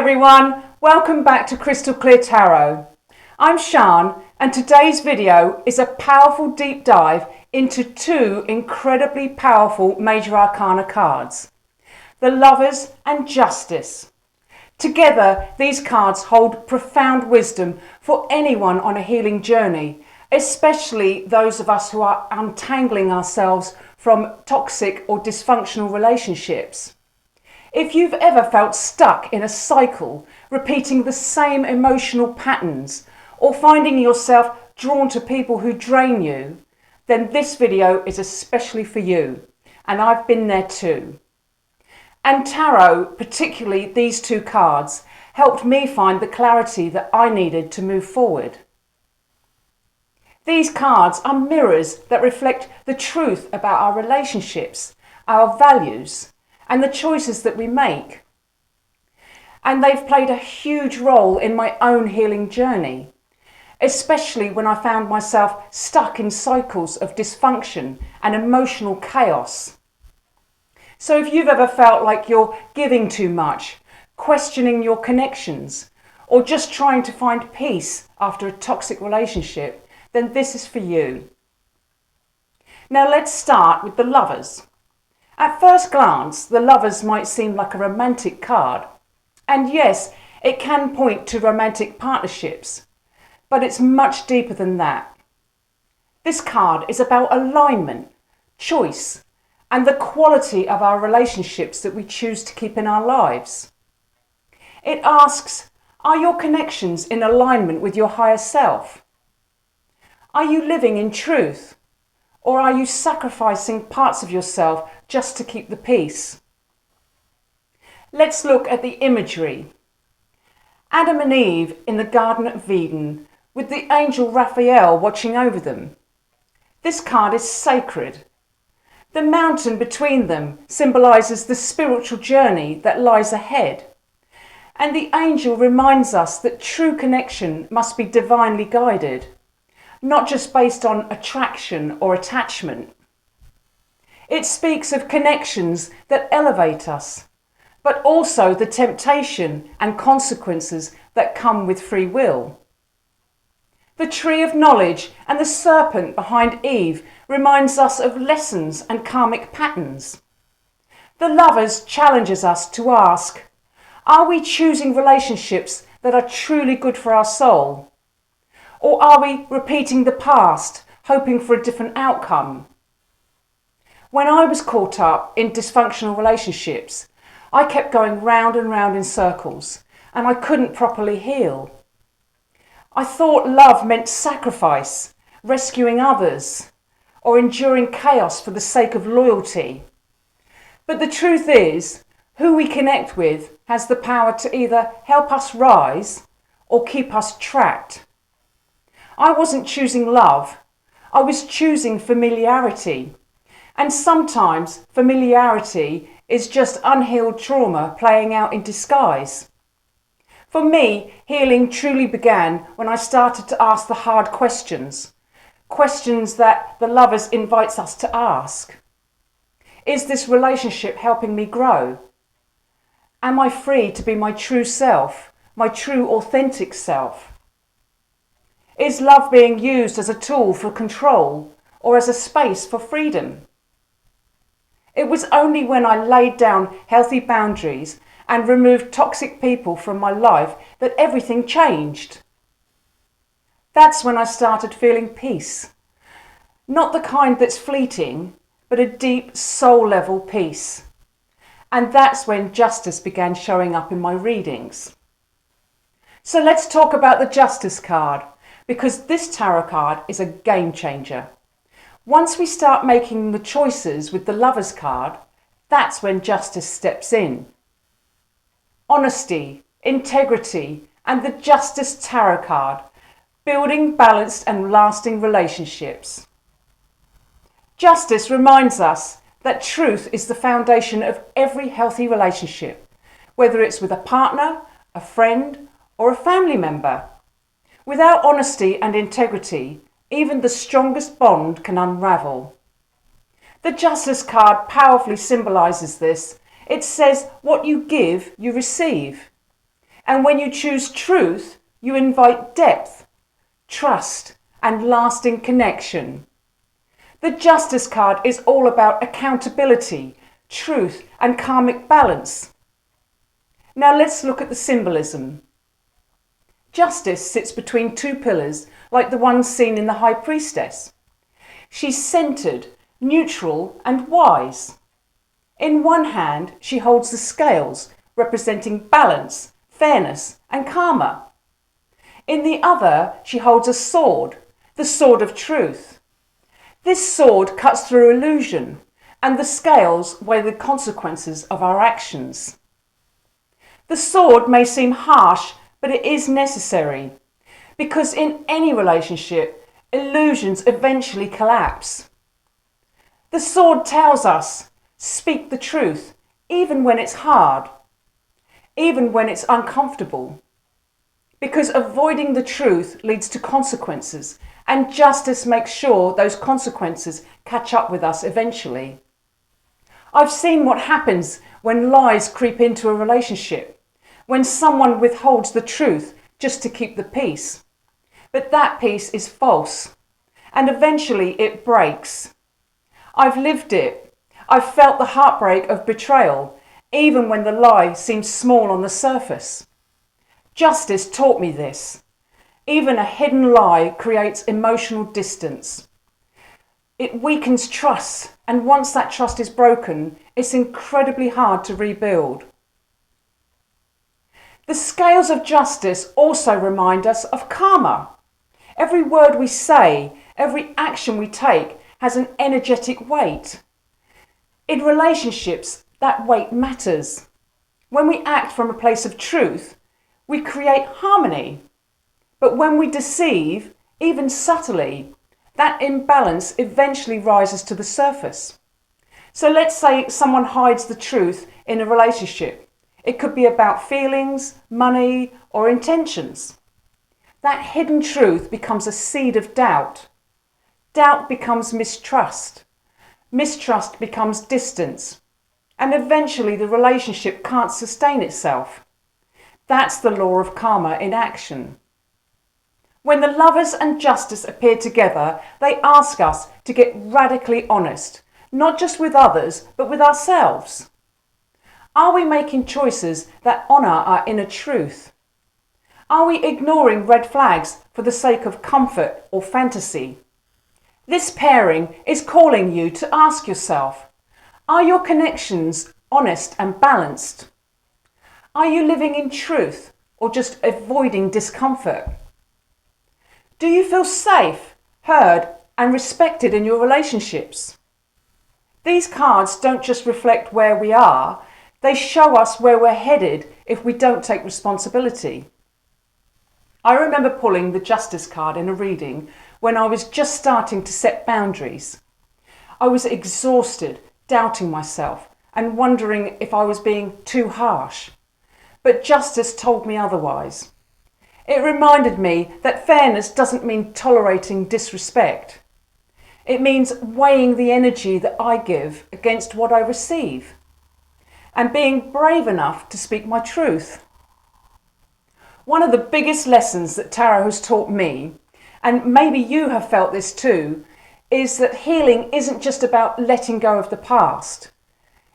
everyone, welcome back to Crystal Clear Tarot. I'm Shan and today's video is a powerful deep dive into two incredibly powerful major arcana cards, the Lovers and Justice. Together, these cards hold profound wisdom for anyone on a healing journey, especially those of us who are untangling ourselves from toxic or dysfunctional relationships. If you've ever felt stuck in a cycle, repeating the same emotional patterns, or finding yourself drawn to people who drain you, then this video is especially for you, and I've been there too. And tarot, particularly these two cards, helped me find the clarity that I needed to move forward. These cards are mirrors that reflect the truth about our relationships, our values, and the choices that we make. And they've played a huge role in my own healing journey, especially when I found myself stuck in cycles of dysfunction and emotional chaos. So if you've ever felt like you're giving too much, questioning your connections, or just trying to find peace after a toxic relationship, then this is for you. Now let's start with the Lovers. At first glance, the Lovers might seem like a romantic card. And yes, it can point to romantic partnerships, but it's much deeper than that. This card is about alignment, choice, and the quality of our relationships that we choose to keep in our lives. It asks, are your connections in alignment with your higher self? Are you living in truth? Or are you sacrificing parts of yourself just to keep the peace? Let's look at the imagery. Adam and Eve in the Garden of Eden with the angel Raphael watching over them. This card is sacred. The mountain between them symbolizes the spiritual journey that lies ahead. And the angel reminds us that true connection must be divinely guided, not just based on attraction or attachment. It speaks of connections that elevate us, but also the temptation and consequences that come with free will. The tree of knowledge and the serpent behind Eve reminds us of lessons and karmic patterns. The Lovers challenges us to ask, are we choosing relationships that are truly good for our soul? Or are we repeating the past, hoping for a different outcome? When I was caught up in dysfunctional relationships, I kept going round and round in circles, and I couldn't properly heal. I thought love meant sacrifice, rescuing others, or enduring chaos for the sake of loyalty. But the truth is, who we connect with has the power to either help us rise or keep us trapped. I wasn't choosing love, I was choosing familiarity. And sometimes familiarity is just unhealed trauma playing out in disguise. For me, healing truly began when I started to ask the hard questions, questions that the Lovers invites us to ask. Is this relationship helping me grow? Am I free to be my true self, my true authentic self? Is love being used as a tool for control or as a space for freedom? It was only when I laid down healthy boundaries and removed toxic people from my life that everything changed. That's when I started feeling peace. Not the kind that's fleeting, but a deep soul-level peace. And that's when justice began showing up in my readings. So let's talk about the Justice card, because this tarot card is a game changer. Once we start making the choices with the Lovers card, that's when justice steps in. Honesty, integrity, and the Justice tarot card, building balanced and lasting relationships. Justice reminds us that truth is the foundation of every healthy relationship, whether it's with a partner, a friend, or a family member. Without honesty and integrity, even the strongest bond can unravel. The Justice card powerfully symbolizes this. It says, what you give, you receive. And when you choose truth, you invite depth, trust, and lasting connection. The Justice card is all about accountability, truth, and karmic balance. Now let's look at the symbolism. Justice sits between two pillars, like the one seen in the High Priestess. She's centered, neutral, and wise. In one hand, she holds the scales, representing balance, fairness, and karma. In the other, she holds a sword, the sword of truth. This sword cuts through illusion, and the scales weigh the consequences of our actions. The sword may seem harsh, but it is necessary, because in any relationship, illusions eventually collapse. The sword tells us, speak the truth, even when it's hard, even when it's uncomfortable. Because avoiding the truth leads to consequences, and justice makes sure those consequences catch up with us eventually. I've seen what happens when lies creep into a relationship, when someone withholds the truth just to keep the peace. But that peace is false, and eventually it breaks. I've lived it. I've felt the heartbreak of betrayal, even when the lie seems small on the surface. Justice taught me this. Even a hidden lie creates emotional distance. It weakens trust, and once that trust is broken, it's incredibly hard to rebuild. The scales of justice also remind us of karma. Every word we say, every action we take has an energetic weight. In relationships, that weight matters. When we act from a place of truth, we create harmony. But when we deceive, even subtly, that imbalance eventually rises to the surface. So let's say someone hides the truth in a relationship. It could be about feelings, money, or intentions. That hidden truth becomes a seed of doubt. Doubt becomes mistrust. Mistrust becomes distance. And eventually the relationship can't sustain itself. That's the law of karma in action. When the lovers and justice appear together, they ask us to get radically honest, not just with others, but with ourselves. Are we making choices that honour our inner truth? Are we ignoring red flags for the sake of comfort or fantasy? This pairing is calling you to ask yourself, are your connections honest and balanced? Are you living in truth or just avoiding discomfort? Do you feel safe, heard, and respected in your relationships? These cards don't just reflect where we are, they show us where we're headed if we don't take responsibility. I remember pulling the Justice card in a reading when I was just starting to set boundaries. I was exhausted, doubting myself, and wondering if I was being too harsh. But Justice told me otherwise. It reminded me that fairness doesn't mean tolerating disrespect. It means weighing the energy that I give against what I receive, and being brave enough to speak my truth. One of the biggest lessons that tarot has taught me, and maybe you have felt this too, is that healing isn't just about letting go of the past.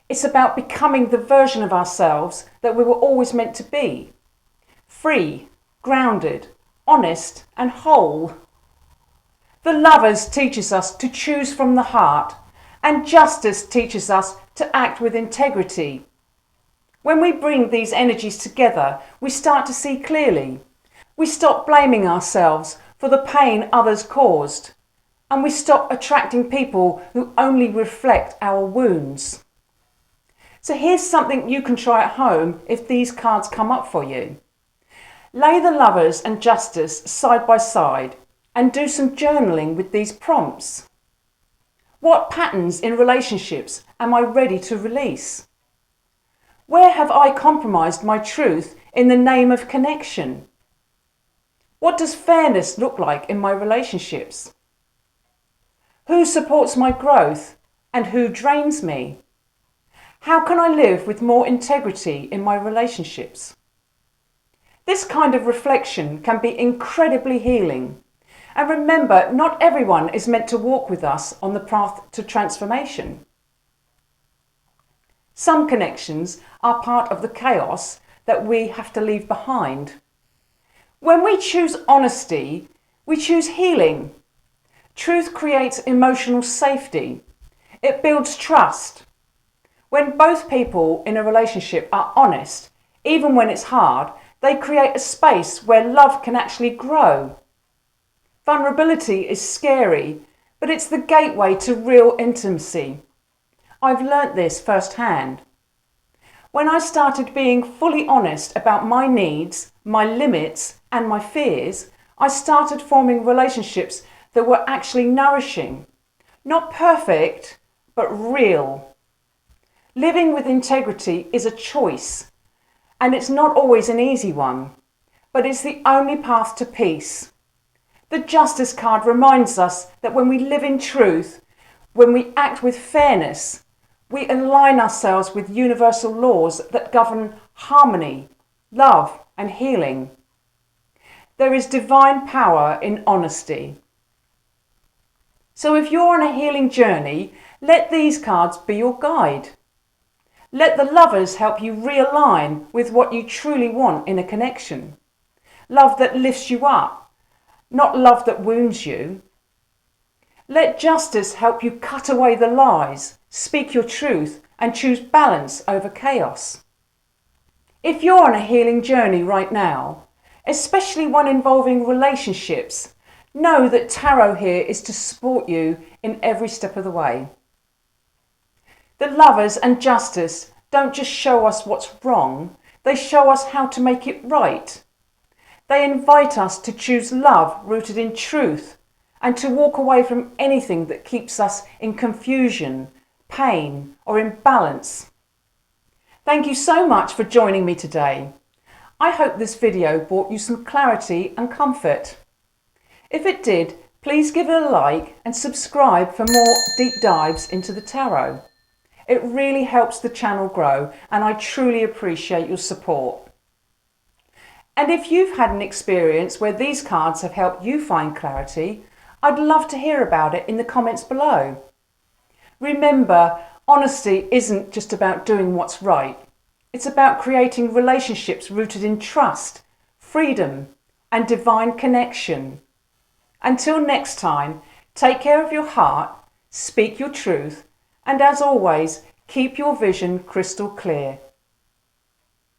It's about becoming the version of ourselves that we were always meant to be. Free, grounded, honest, and whole. The Lovers teaches us to choose from the heart, and Justice teaches us to act with integrity. When we bring these energies together, we start to see clearly. We stop blaming ourselves for the pain others caused, and we stop attracting people who only reflect our wounds. So here's something you can try at home if these cards come up for you. Lay the Lovers and Justice side by side and do some journaling with these prompts. What patterns in relationships am I ready to release? Where have I compromised my truth in the name of connection? What does fairness look like in my relationships? Who supports my growth and who drains me? How can I live with more integrity in my relationships? This kind of reflection can be incredibly healing. And remember, not everyone is meant to walk with us on the path to transformation. Some connections are part of the chaos that we have to leave behind. When we choose honesty, we choose healing. Truth creates emotional safety. It builds trust. When both people in a relationship are honest, even when it's hard, they create a space where love can actually grow. Vulnerability is scary, but it's the gateway to real intimacy. I've learnt this firsthand. When I started being fully honest about my needs, my limits, and my fears, I started forming relationships that were actually nourishing. Not perfect, but real. Living with integrity is a choice, and it's not always an easy one, but it's the only path to peace. The Justice card reminds us that when we live in truth, when we act with fairness, we align ourselves with universal laws that govern harmony, love, and healing. There is divine power in honesty. So if you're on a healing journey, let these cards be your guide. Let the Lovers help you realign with what you truly want in a connection. Love that lifts you up, not love that wounds you. Let Justice help you cut away the lies, speak your truth, and choose balance over chaos. If you're on a healing journey right now, especially one involving relationships, know that Tarot here is to support you in every step of the way. The Lovers and Justice don't just show us what's wrong, they show us how to make it right. They invite us to choose love rooted in truth and to walk away from anything that keeps us in confusion, pain, or imbalance. Thank you so much for joining me today. I hope this video brought you some clarity and comfort. If it did, please give it a like and subscribe for more deep dives into the tarot. It really helps the channel grow, and I truly appreciate your support. And if you've had an experience where these cards have helped you find clarity, I'd love to hear about it in the comments below. Remember, honesty isn't just about doing what's right. It's about creating relationships rooted in trust, freedom, and divine connection. Until next time, take care of your heart, speak your truth, and as always, keep your vision crystal clear.